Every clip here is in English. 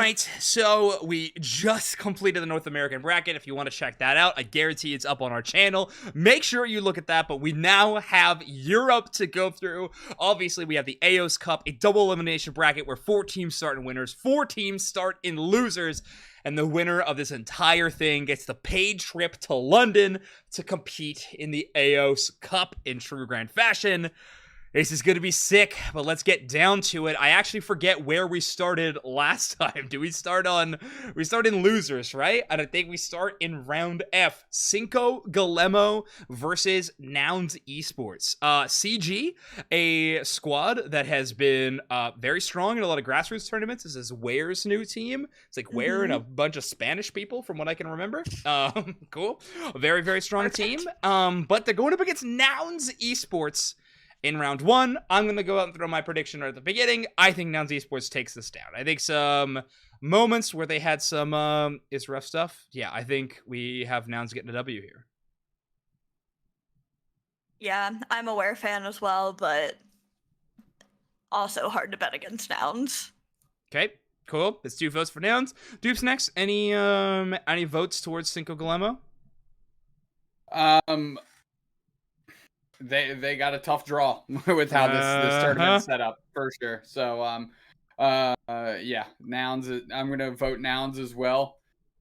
right, so we just completed the North American bracket. If you want to check that out, I guarantee it's up on our channel. Make sure you look at that, but we now have Europe to go through. Obviously, we have the AOS Cup, a double elimination bracket where 4 teams start in winners, 4 teams start in losers, and the winner of this entire thing gets the paid trip to London to compete in the AOS Cup in true grand fashion. This is going to be sick, but let's get down to it. I actually forget where we started last time. We start in losers, right? And I think we start in round F. Cinco Galemo versus Nouns Esports. CG, a squad that has been very strong in a lot of grassroots tournaments. This is Ware's new team. It's like Ware and a bunch of Spanish people from what I can remember. Cool. A very, very strong team. But they're going up against Nouns Esports. In round 1, I'm going to go out and throw my prediction right at the beginning. I think Nouns Esports takes this down. I think some moments where they had some is rough stuff. Yeah, I think we have Nouns getting a W here. Yeah, I'm a Ware fan as well, but also hard to bet against Nouns. Okay, cool. That's 2 votes for Nouns. Dupes next. Any votes towards Cinco Galemo? They got a tough draw with how this tournament's set up for sure. So yeah, Nouns. I'm gonna vote Nouns as well.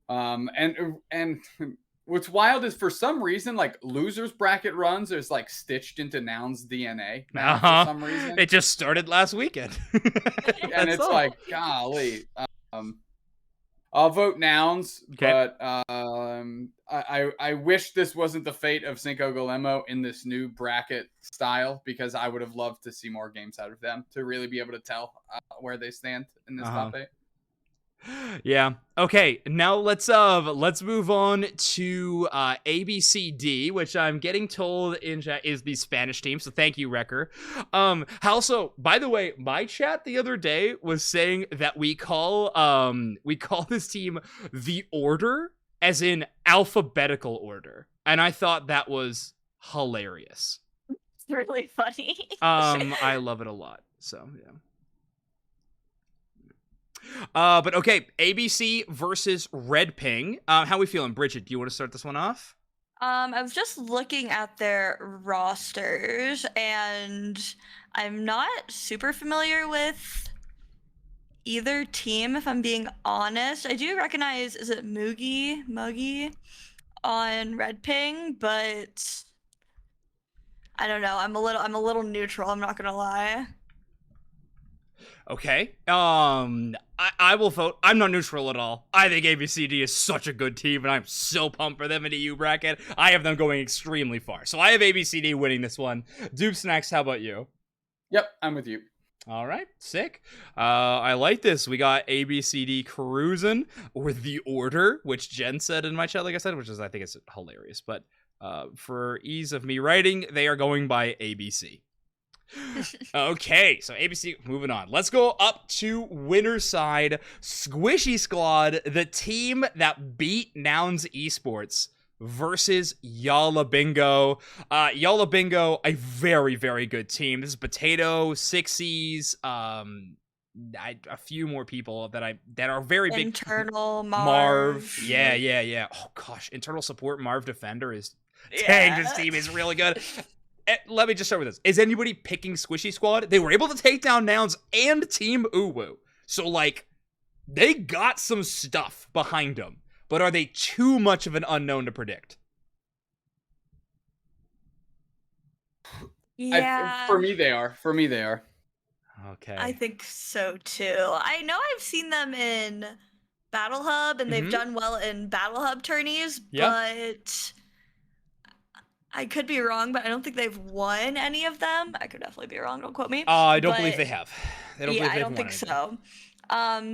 And what's wild is for some reason like losers bracket runs is like stitched into Nouns DNA now for some reason. It just started last weekend. And it's like, golly. I'll vote Nouns, okay. But I wish this wasn't the fate of Cinco Galemo in this new bracket style, because I would have loved to see more games out of them to really be able to tell where they stand in this top 8. Yeah. Okay. Now let's move on to ABCD, which I'm getting told in chat is the Spanish team. So thank you, Wrecker. Also, by the way, my chat the other day was saying that we call this team the Order, as in alphabetical order, and I thought that was hilarious. It's really funny. I love it a lot. So yeah. But okay, ABC versus Red Ping. How we feeling, Bridget? Do you want to start this one off? I was just looking at their rosters, and I'm not super familiar with either team, if I'm being honest. I do recognize, is it Moogie on Red Ping, but I don't know. I'm a little neutral. I'm not gonna lie. Okay. I will vote. I'm not neutral at all. I think ABCD is such a good team, and I'm so pumped for them in the EU bracket. I have them going extremely far. So I have ABCD winning this one. Dupes next. How about you? Yep, I'm with you. All right, sick. I like this. We got ABCD cruising, or the Order, which Jen said in my chat, like I said, which is, I think it's hilarious. But for ease of me writing, they are going by ABC. Okay, so ABC, moving on. Let's go up to winner side. Squishy Squad, the team that beat Nouns Esports versus Yalla Bingo. Yalla Bingo, a very, very good team. This is Potato, Sixies, a few more people that are very big. Internal Marv. Yeah. Oh gosh, internal support Marv Defender is dang, this team is really good. Let me just start with this. Is anybody picking Squishy Squad? They were able to take down Nouns and Team Uwu. So, like, they got some stuff behind them. But are they too much of an unknown to predict? Yeah. For me, they are. Okay. I think so, too. I know I've seen them in Battle Hub, and they've done well in Battle Hub tourneys, but I could be wrong, but I don't think they've won any of them. I could definitely be wrong. Don't quote me. I don't believe they have. I don't think so.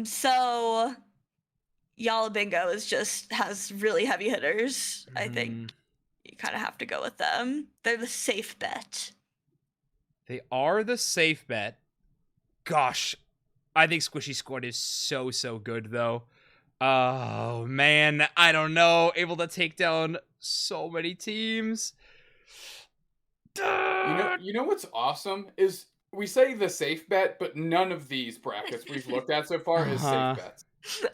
So Yalla Bingo has really heavy hitters. I think you kind of have to go with them. They're the safe bet. They are the safe bet. Gosh, I think Squishy Squad is so good, though. Oh, man. I don't know. Able to take down so many teams. You know what's awesome is we say the safe bet, but none of these brackets we've looked at so far is safe bets.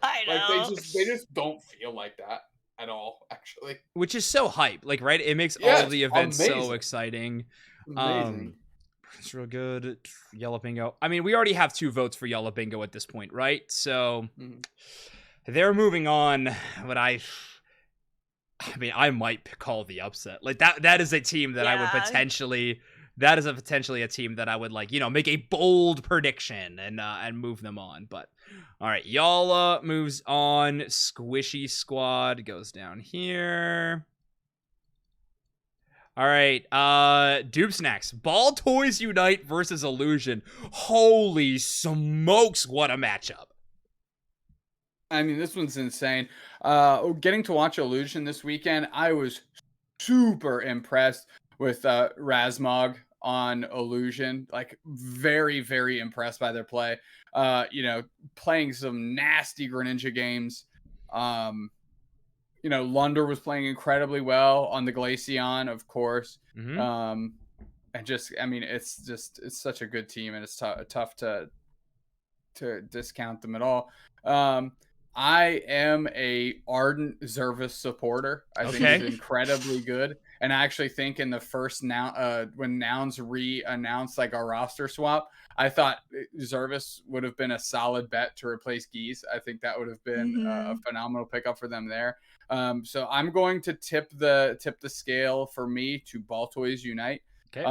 I Like know. they just don't feel like that at all, actually. Which is so hype, like, right? It makes all Yeah, of it's the events so amazing. exciting. Amazing. It's real good. Yellow Bingo. I mean, we already have 2 votes for Yellow Bingo at this point, right? So Mhm. they're moving on, but I mean, I might call the upset. Like that is a team that I would Yeah. potentially that is a potentially a team that I would like, make a bold prediction and move them on. But all right, Yala moves on. Squishy Squad goes down here. All right, Doob Snacks. Ball Toys Unite versus Illusion. Holy smokes, what a matchup. I mean, this one's insane. Getting to watch Illusion this weekend, I was super impressed with Razmog on Illusion. Like, very, very impressed by their play. Playing some nasty Greninja games. Lunder was playing incredibly well on the Glaceon, of course. Mm-hmm. And just, I mean, it's such a good team, and it's tough to discount them at all. I am a ardent Zervis supporter. I think Okay. he's incredibly good, and I actually think in the first when Nouns re-announced like a roster swap, I thought Zervis would have been a solid bet to replace Geese. I think that would have been a phenomenal pickup for them there. So I'm going to tip the scale for me to Ball Toys Unite. Okay.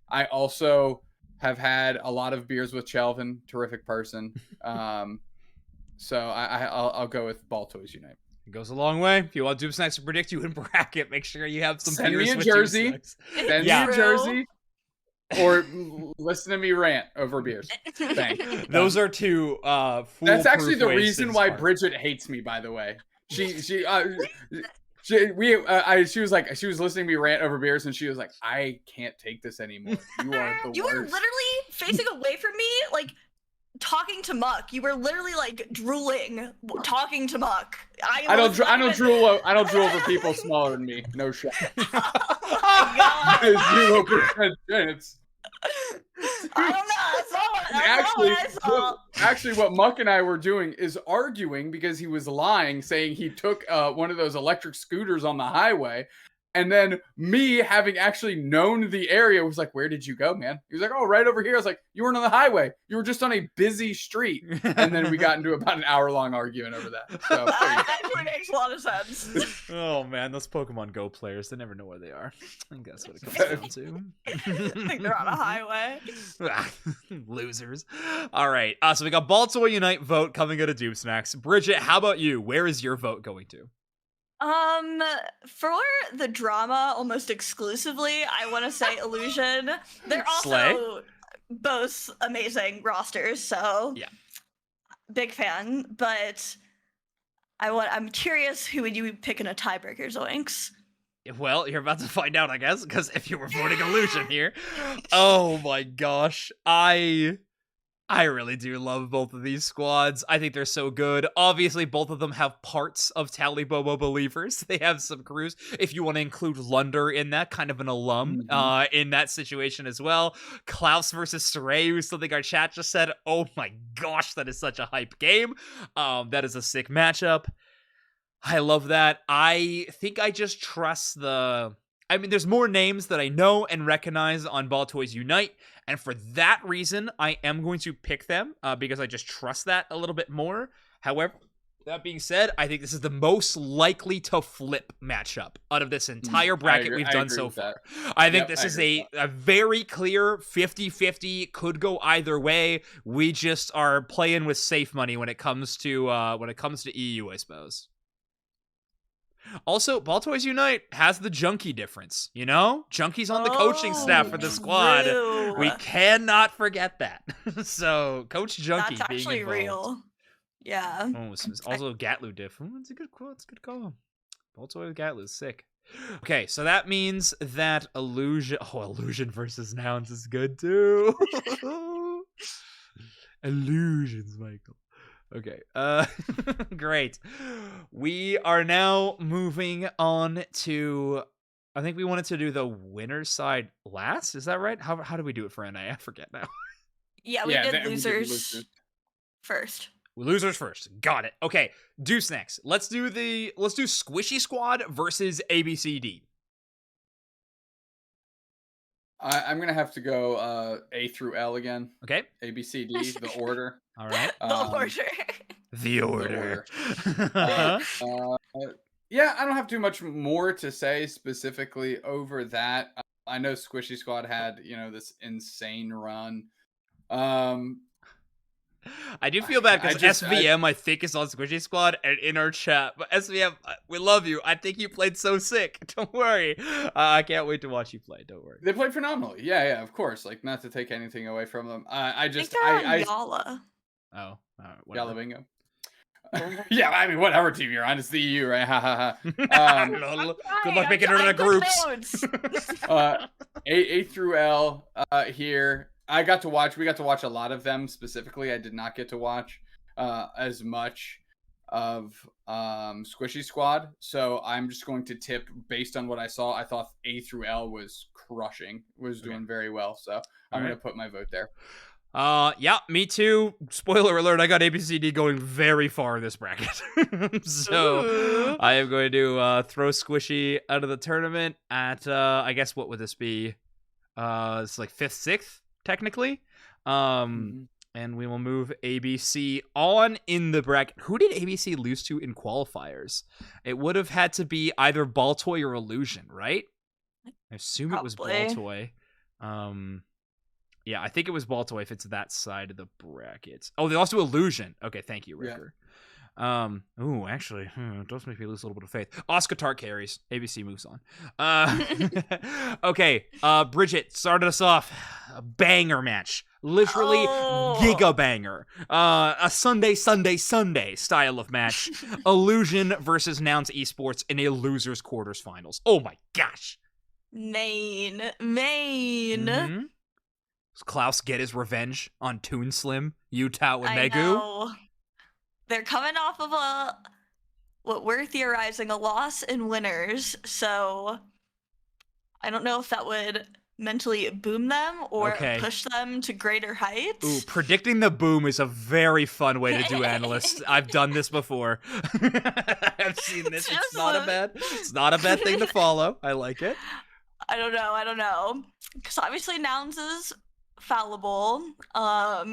I also have had a lot of beers with Chelvin, terrific person. So I'll go with Ball Toys Unite. It goes a long way. If you want Doob Snacks to predict you in bracket, make sure you have some Send beers me a with jersey. Doob Snacks. Send me a jersey. Or listen to me rant over beers. Bang. Those are 2 That's actually the ways reason to why start. Bridget hates me, by the way. She was listening to me rant over beers, and she was like, I can't take this anymore. You are the You worst. were literally facing away from me, like talking to Muck. You were literally like drooling, talking to Muck. I don't drool over people smaller than me. No shot. Oh my god. 0% chance. I don't know. I saw. Actually, what Muck and I were doing is arguing because he was lying, saying he took one of those electric scooters on the highway. And then me, having actually known the area, was like, where did you go, man? He was like, oh, right over here. I was like, you weren't on the highway. You were just on a busy street. And then we got into about an hour-long argument over that. So that actually makes a lot of sense. Oh, man, those Pokemon Go players, they never know where they are. I think that's what it comes down to. I think they're on a highway. Losers. All right, so we got Ball Toy Unite vote coming out of Doob Snacks. Bridget, how about you? Where is your vote going to? For the drama almost exclusively, I want to say Illusion. They're also Slay. both amazing rosters, so yeah, big fan. But I'm curious, who would you pick in a tiebreaker, Zoinks? Well, you're about to find out, I guess, because if you were voting Illusion here, oh my gosh, I really do love both of these squads. I think they're so good. Obviously, both of them have parts of Talibobo believers. They have some crews. If you want to include Lunder in that, kind of an alum in that situation as well. Klaus versus Soreu, something our chat just said. Oh my gosh, that is such a hype game. That is a sick matchup. I love that. I think I just trust there's more names that I know and recognize on Ball Toys Unite, and for that reason, I am going to pick them because I just trust that a little bit more. However, that being said, I think this is the most likely to flip matchup out of this entire bracket we've done so far. I think this is a very clear 50-50, could go either way. We just are playing with safe money when it comes to EU, I suppose. Also, Ball Toys Unite has the Junkie difference, you know? Junkie's on the coaching staff for the squad. True. We cannot forget that. So, Coach Junkie That's actually being involved. real. Yeah. Oh, also Gatlu diff. Oh, it's a good quote. It's a good call. Ball Toy with Gatlu is sick. Okay, so that means that Illusion versus Nouns is good too. Illusions, Michael. Okay, great. We are now moving on to, I think we wanted to do the winner's side last. Is that right? How do we do it for NA? I forget now. Yeah, we did losers first. Losers first. Got it. Okay, Deuce next. Let's do Squishy Squad versus ABCD. I'm gonna have to go A through L again. Okay. A B C D, the order. All right. The order. The order. Yeah, I don't have too much more to say specifically over that. I know Squishy Squad had, this insane run. I do feel bad because SVM, I think, is on Squishy Squad and in our chat. But SVM, we love you. I think you played so sick. Don't worry. I can't wait to watch you play. Don't worry. They played phenomenally. Yeah, of course. Like, not to take anything away from them. I think they're on Yala. Oh, all right. Yala Bingo. Yeah, I mean, whatever team you're on, it's the EU, right? Ha ha ha. Good luck making it into groups. A through L here. We got to watch a lot of them specifically. I did not get to watch as much of Squishy Squad. So I'm just going to tip based on what I saw. I thought A through L was doing very well. So I'm going to put my vote there. Yeah, me too. Spoiler alert, I got ABCD going very far in this bracket. So I am going to throw Squishy out of the tournament at, I guess, what would this be? It's like 5th, 6th, technically. And we will move ABC on in the bracket. Who did ABC lose to in qualifiers? It would have had to be either Baltoy or Illusion, right? I assume it was Baltoy. Yeah, I think it was Baltoy if it's that side of the brackets. Oh, they also Illusion. Okay, thank you, Ricker. Yeah. Actually, it does make me lose a little bit of faith. Oscar Tart carries. ABC moves on. Okay, Bridget started us off. A banger match. Literally giga banger. A Sunday style of match. Illusion versus Nouns Esports in a losers quarters finals. Oh my gosh. Maine. Mm-hmm. Does Klaus get his revenge on Toon Slim, Utah, and Megu? Know. They're coming off of what we're theorizing, a loss in winners. So I don't know if that would mentally boom them or push them to greater heights. Ooh, predicting the boom is a very fun way to do analysts. I've done this before. I've seen this. It's not a bad thing to follow. I like it. I don't know. Because obviously Nouns is fallible. I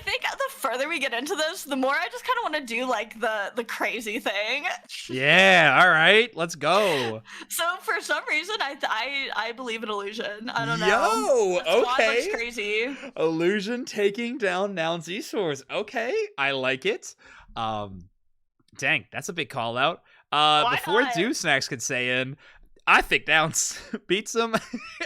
think the further we get into this, the more I just kind of want to do like the crazy thing. Yeah, all right, let's go. So for some reason, I believe in Illusion. I don't know. Yo, okay. Looks crazy. Illusion taking down Nouns Esports. Okay, I like it. Dang, that's a big call out. Before Deuce Snacks could say in, I think Nouns beats them.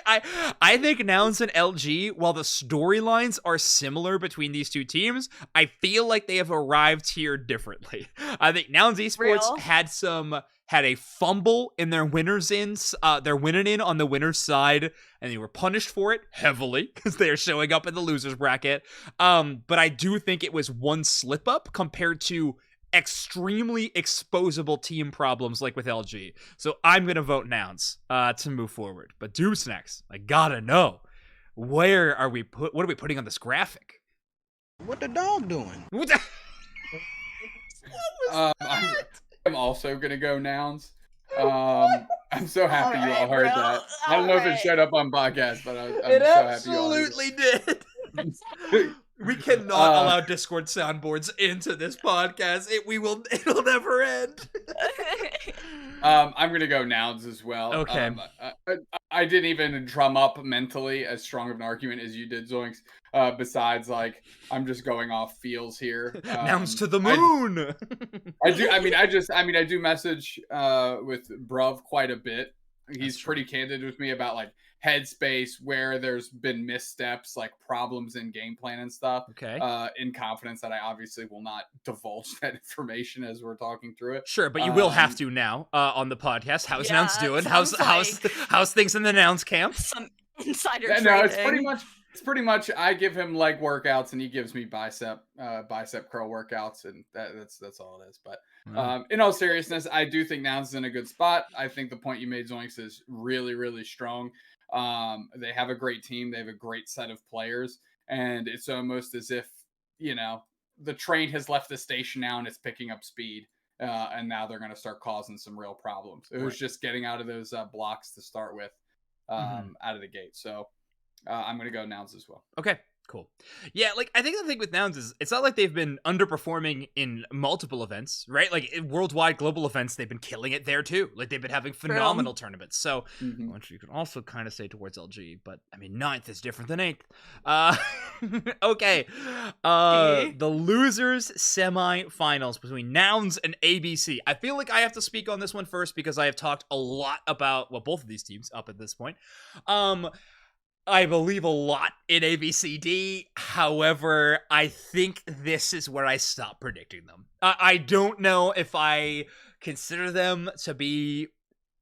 I think Nouns and LG, while the storylines are similar between these two teams, I feel like they have arrived here differently. I think Nouns Esports had a fumble in their winners ins. They're winning in on the winner's side, and they were punished for it heavily because they're showing up in the losers bracket. But I do think it was one slip up compared to extremely exposable team problems like with LG. So I'm going to vote Nouns to move forward. But Deuce next. I gotta know. What are we putting on this graphic? What the dog doing? What the- I'm also going to go Nouns. I'm so happy you all heard that. I don't know if it showed up on podcast, but I'm so happy you all absolutely did. We cannot allow Discord soundboards into this podcast. It'll never end. I'm gonna go Nouns as well. Okay. I didn't even drum up mentally as strong of an argument as you did, Zoinks. Besides, like, I'm just going off feels here. Nouns to the moon. I do message with Bruv quite a bit. He's pretty candid with me about like headspace, where there's been missteps, like problems in game plan and stuff. Okay. In confidence that I obviously will not divulge that information as we're talking through it. Sure, but you will have to now on the podcast. How's Nouns doing? How's things in the Nouns camp? Some insider trading. No, it's it's pretty much I give him leg workouts and he gives me bicep curl workouts, and that's all it is. But in all seriousness, I do think Nouns is in a good spot. I think the point you made, Zoinks, is really, really strong. They have a great team. They have a great set of players, and it's almost as if, the train has left the station now and it's picking up speed. And now they're going to start causing some real problems. It was just getting out of those blocks to start with out of the gate. So I'm going to go Nouns as well. Okay, cool. Yeah, like, I think the thing with Nouns is it's not like they've been underperforming in multiple events, right? Like, in worldwide global events, they've been killing it there too. Like, they've been having phenomenal tournaments. So, which you can also kind of say towards LG, but I mean, 9th is different than 8th. Okay. The losers semi-finals between Nouns and ABC. I feel like I have to speak on this one first because I have talked a lot about, well, both of these teams up at this point. I believe a lot in ABCD. However, I think this is where I stop predicting them. I don't know if I consider them to be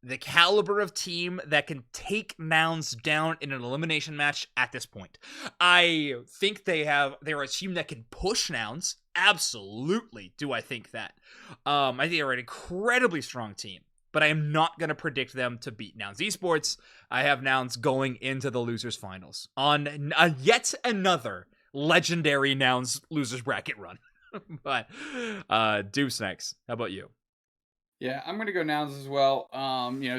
the caliber of team that can take Nouns down in an elimination match at this point. I think they're a team that can push Nouns. Absolutely do I think that. I think they're an incredibly strong team. But I am not going to predict them to beat Nouns Esports. I have Nouns going into the losers finals on yet another legendary Nouns losers bracket run. But Deuce next. How about you? Yeah, I'm going to go Nouns as well.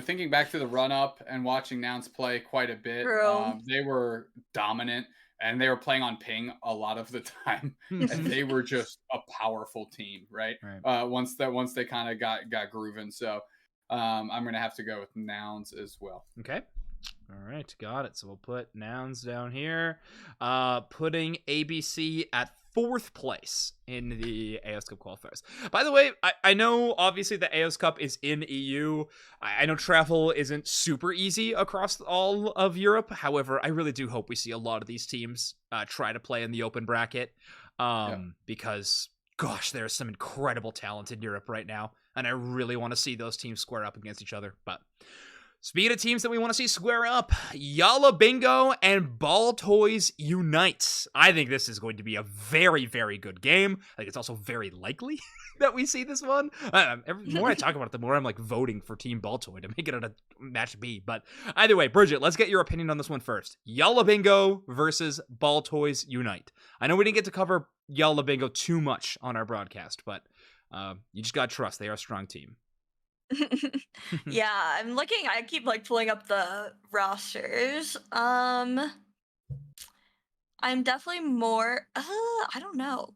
Thinking back to the run up and watching Nouns play quite a bit, they were dominant and they were playing on ping a lot of the time, and they were just a powerful team, right? Once they kind of got grooving. So I'm going to have to go with Nouns as well. Okay. All right. Got it. So we'll put Nouns down here. Putting ABC at 4th place in the AOS Cup qualifiers. By the way, I know obviously the AOS Cup is in EU. I know travel isn't super easy across all of Europe. However, I really do hope we see a lot of these teams try to play in the open bracket because, gosh, there's some incredible talent in Europe right now. And I really want to see those teams square up against each other. But speaking of teams that we want to see square up, Yalla Bingo and Ball Toys Unite. I think this is going to be a very, very good game. I think it's also very likely that we see this one. The more I talk about it, the more I'm like voting for Team Ball Toy to make it a match B. But either way, Bridget, let's get your opinion on this one first. Yalla Bingo versus Ball Toys Unite. I know we didn't get to cover Yalla Bingo too much on our broadcast, but you just gotta trust they are a strong team. Yeah, I keep pulling up the rosters. I'm definitely more I don't know.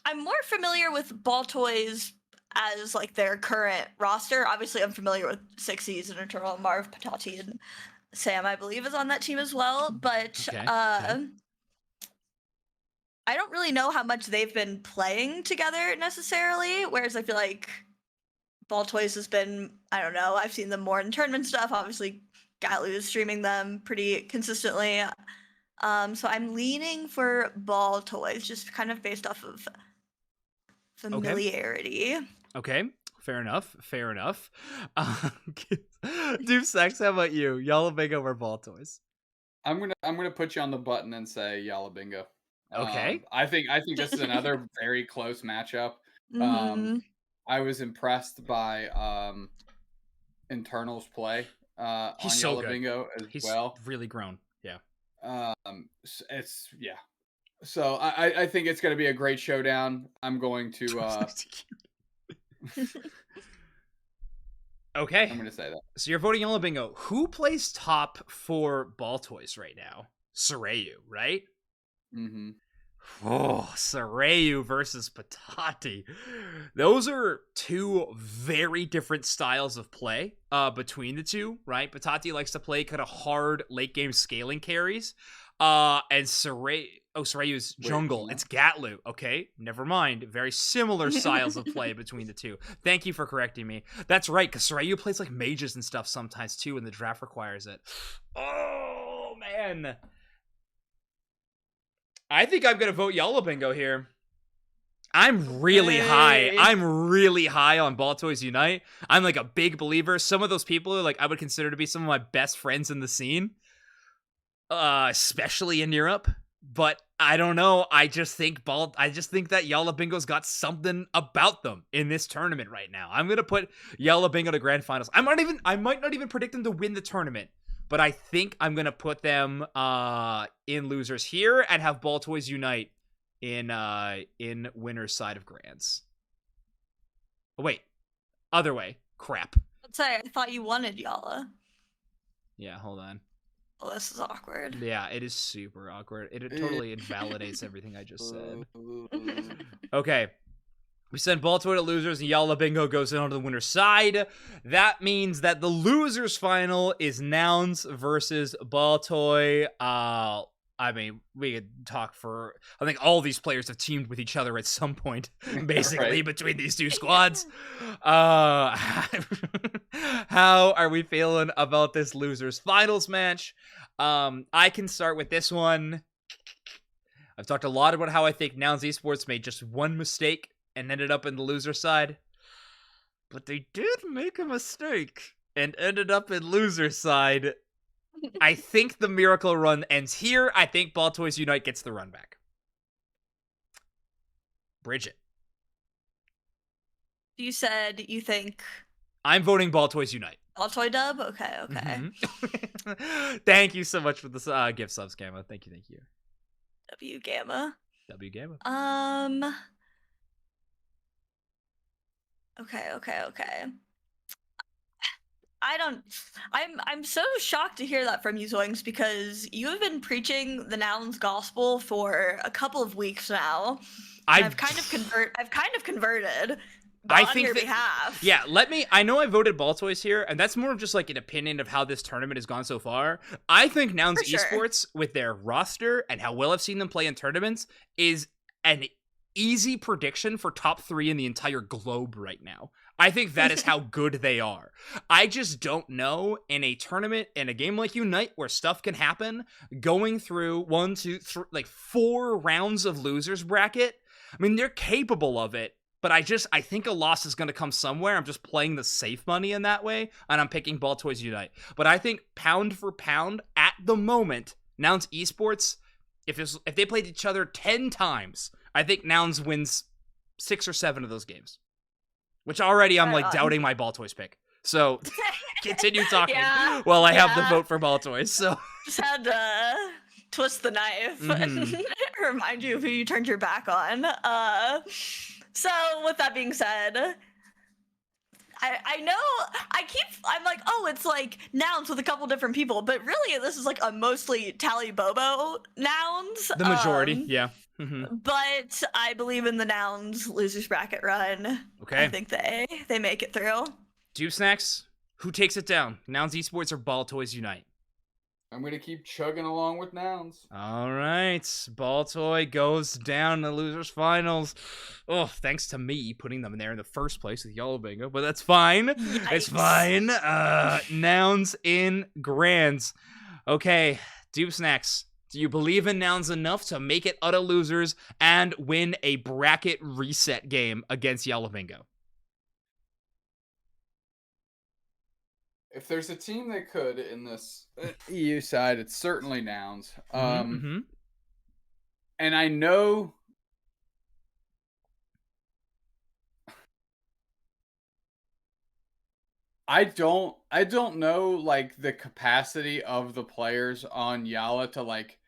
I'm more familiar with Ball Toys as their current roster. Obviously I'm familiar with Sixties and Eternal, Marv, Patati, and Sam, I believe, is on that team as well. But okay. I don't really know how much they've been playing together necessarily, whereas I feel like Ball Toys has been, I don't know, I've seen them more in tournament stuff. Obviously, Gatlu is streaming them pretty consistently. So I'm leaning for Ball Toys, just kind of based off of familiarity. Okay. Fair enough. Deuce Sex, how about you? Yalla Bingo or Ball Toys? I'm gonna put you on the button and say Yalla Bingo. Okay. I think this is another very close matchup. I was impressed by Internal's play on so Yalla good. Bingo as well. He's really grown. Yeah. So I think it's going to be a great showdown. I'm going to. Okay. I'm going to say that. So you're voting Yalla Bingo. Who plays top for Ball Toys right now? Sarayu, right? Mm-hmm. Oh, Sarayu versus Patati. Those are two very different styles of play between the two, right? Patati likes to play kind of hard late game scaling carries. And Sarayu's jungle. Wait, it's Gatlu. Okay, never mind. Very similar styles of play between the two. Thank you for correcting me. That's right, because Sarayu plays mages and stuff sometimes too, and the draft requires it. Oh, man. I think I'm going to vote Yalla Bingo here. I'm really high. I'm really high on Ball Toys Unite. I'm a big believer. Some of those people are I would consider to be some of my best friends in the scene. especially in Europe. But I don't know. I just think that Yalla Bingo's got something about them in this tournament right now. I'm gonna put Yalla Bingo to grand finals. I might not even predict them to win the tournament, but I think I'm gonna put them in losers here and have Ball Toys Unite in winner's side of grands. Oh, wait, other way. Crap. Let's say I thought you wanted Yala. Yeah, hold on. Well, this is awkward. Yeah, it is super awkward. It totally invalidates everything I just said. Okay. We send Ball Toy to losers, and Yalla Bingo goes in onto the winner's side. That means that the losers final is Nouns versus Ball Toy. I mean, we could talk for... I think all these players have teamed with each other at some point, basically, Right. between these two squads. How are we feeling about this losers finals match? I can start with this one. I've talked a lot about how I think Nouns Esports made just one mistake and ended up in the loser side. But they did make a mistake and ended up in loser side. I think the miracle run ends here. I think Ball Toys Unite gets the run back. Bridget. You said you think I'm voting Ball Toys Unite. Altoy dub? Okay. Mhm. Thank you so much for the gift subs, Gamma. Thank you. W Gamma. W Gamma. Okay. I'm so shocked to hear that from you, Zoinks, because you have been preaching the Nouns gospel for a couple of weeks now. I've kind of converted I on think your that- behalf. Yeah, I know I voted Ball Toys here, and that's more of just like an opinion of how this tournament has gone so far. I think Nouns For sure. Esports, with their roster and how well I've seen them play in tournaments, is an easy prediction for top 3 in the entire globe right now. I think that is how good they are. I just don't know in a tournament, in a game like Unite, where stuff can happen, going through 1, 2, 3, like 4 rounds of losers bracket. I mean, they're capable of it, but I think a loss is going to come somewhere. I'm just playing the safe money in that way, and I'm picking Ball Toys Unite. But I think pound for pound, at the moment, Nouns Esports, if they played each other 10 times, I think Nouns wins 6 or 7 of those games. Which already I'm Right like on. doubting my Ball Toys pick. So continue talking Yeah, while I have the yeah. vote for Ball Toys. So Just had to twist the knife and Mhm. remind you of who you turned your back on. So with that being said, I know I'm like, oh, it's like Nouns with a couple different people, but really this is like a mostly Tally Bobo Nouns. the majority, yeah. Mhm. But I believe in the Nouns losers bracket run. Okay. I think they make it through. Juice Snacks, who takes it down? Nouns Esports or Ball Toys Unite? I'm gonna keep chugging along with Nouns. All right, Ball Toy goes down in the losers finals. Oh, thanks to me putting them in there in the first place with Yellow Bingo, but that's fine. It's Yikes. fine. Nouns in grands. Okay, Dupe Snacks. Do you believe in Nouns enough to make it out of losers and win a bracket reset game against Yellow Bingo? If there's a team that could in this EU side, it's certainly Nouns. Mhm. And I know I don't know like the capacity of the players on Yala to like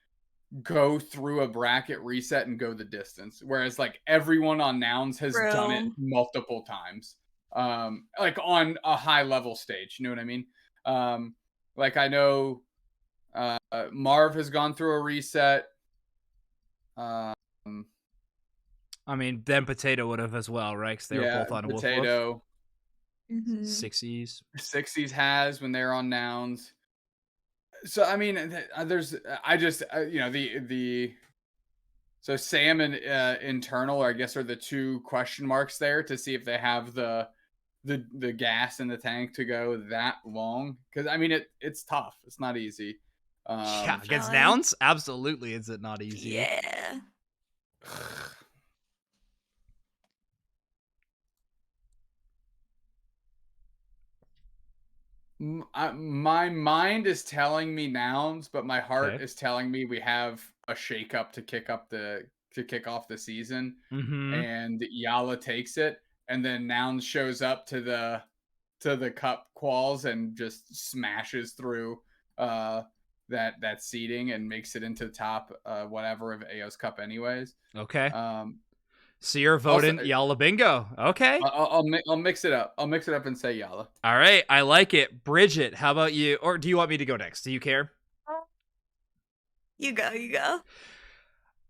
go through a bracket reset and go the distance. Whereas like everyone on Nouns has done it True. multiple times. Like on a high level stage, you know what I mean? Like I know Marv has gone through a reset. I mean, then Potato would have as well, right? Because they were both on Wolf Wolf. Potato. Mhm. Sixies. Sixies has when they're on Nouns. So I mean, there's I just you know the so Sam and internal, I guess, are the 2 question marks there to see if they have the gas in the tank to go that long. Because I mean, it's tough. It's not easy. Yeah, against Fine. Nouns, absolutely, is it not easy? Yeah. My mind is telling me Nouns, but my heart Okay. is telling me we have a shakeup to kick off the season, Mm-hmm. and Yala takes it, and then Nouns shows up to the cup quals and just smashes through that seeding and makes it into the top whatever of AO's Cup anyways. Okay. Um, So you're also, voting Yalla Bingo. Okay. I'll mix it up. I'll mix it up and say Yala. All right. I like it. Bridget, how about you? Or do you want me to go next? Do you care? You go, you go.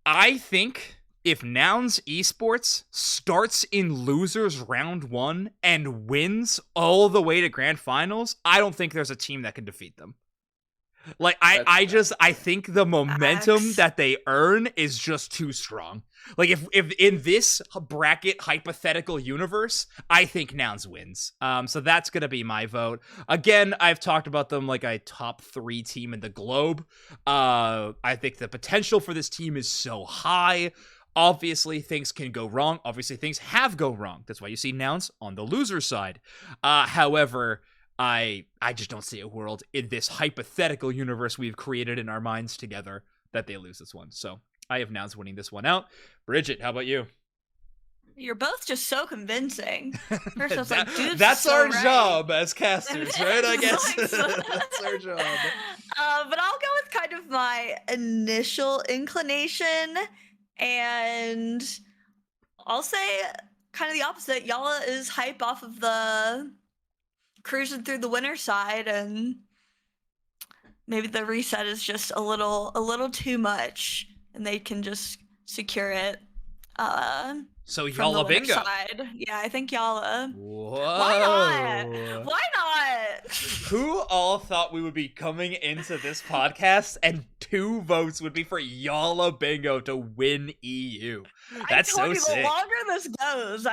I think if Nouns Esports starts in losers round 1 and wins all the way to grand finals, I don't think there's a team that can defeat them. Like I think the momentum Facts. that they earn is just too strong. Like if in this bracket hypothetical universe, I think Nouns wins. So that's gonna be my vote. Again, I've talked about them like a top 3 team in the globe. I think the potential for this team is so high. Obviously, things can go wrong. Obviously, things have gone wrong. That's why you see Nouns on the loser side. However, I just don't see a world in this hypothetical universe we've created in our minds together that they lose this one. So I have Nouns winning this one out. Bridget, how about you? You're both just so convincing. First, I was like, dude, that's so our right. job as casters, right? I guess Like, so- that's our job. But I'll go with kind of my initial inclination, and I'll say kind of the opposite. Yala is hype off of the cruising through the winter side, and maybe the reset is just a little too much, and they can just secure it. So From the Yalla winter Bingo. side. Yeah, I think Yala. Whoa. Why not? Why not? Who all thought we would be coming into this podcast and 2 votes would be for Yalla Bingo to win EU? That's I told so you, sick. the longer this goes,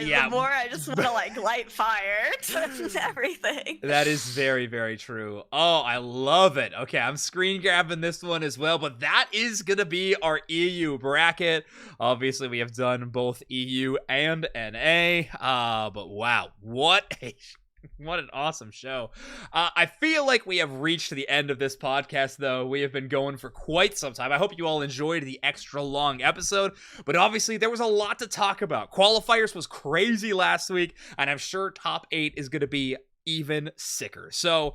Yeah. the more I just want to like light fire to everything. That is very, very true. Oh, I love it. Okay, I'm screen grabbing this one as well, but that is going to be our EU bracket. Obviously, we have done both EU and NA, but wow, what an awesome show. I feel like we have reached the end of this podcast, though. We have been going for quite some time. I hope you all enjoyed the extra long episode, but obviously there was a lot to talk about. Qualifiers was crazy last week, and I'm sure top 8 is going to be even sicker. So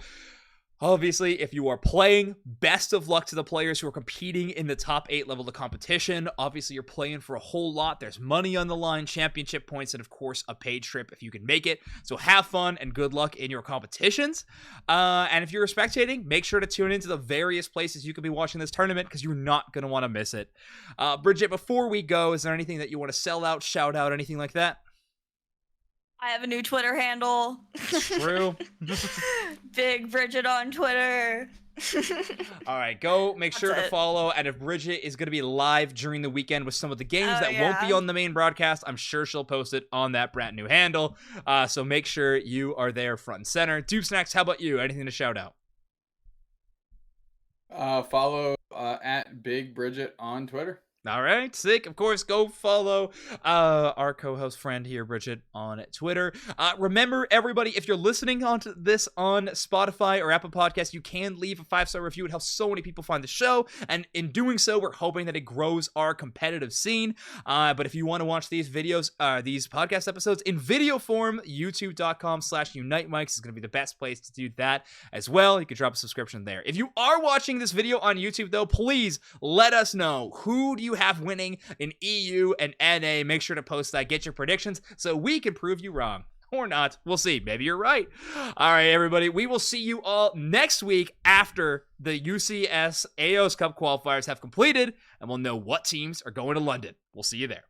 obviously, if you are playing, best of luck to the players who are competing in the top 8 level of competition. Obviously, you're playing for a whole lot. There's money on the line, championship points, and of course, a paid trip if you can make it. So have fun and good luck in your competitions. And if you're spectating, make sure to tune into the various places you could be watching this tournament because you're not going to want to miss it. Bridget, before we go, is there anything that you want to sell out, shout out, anything like that? I have a new Twitter handle. True. Big Bridget on Twitter. All right, go make sure to it. follow. And if Bridget is going to be live during the weekend with some of the games Oh, that won't be yeah. on the main broadcast, I'm sure she'll post it on that brand new handle. So make sure you are there front and center. Dupe Snacks, how about you? Anything to shout out? Follow at Big Bridget on Twitter. All right, sick. Of course, go follow our co-host friend here, Bridget, on Twitter. Remember, everybody, if you're listening to this on Spotify or Apple Podcasts, you can leave a 5-star review. It helps so many people find the show, and in doing so, we're hoping that it grows our competitive scene. But if you want to watch these videos, these podcast episodes in video form, youtube.com/Unite Mics is going to be the best place to do that as well. You can drop a subscription there. If you are watching this video on YouTube, though, please let us know, who do you have winning in EU and NA? Make sure to post that. Get your predictions so we can prove you wrong. Or not. We'll see. Maybe you're right. All right, everybody. We will see you all next week after the UCS AOS Cup qualifiers have completed, and we'll know what teams are going to London. We'll see you there.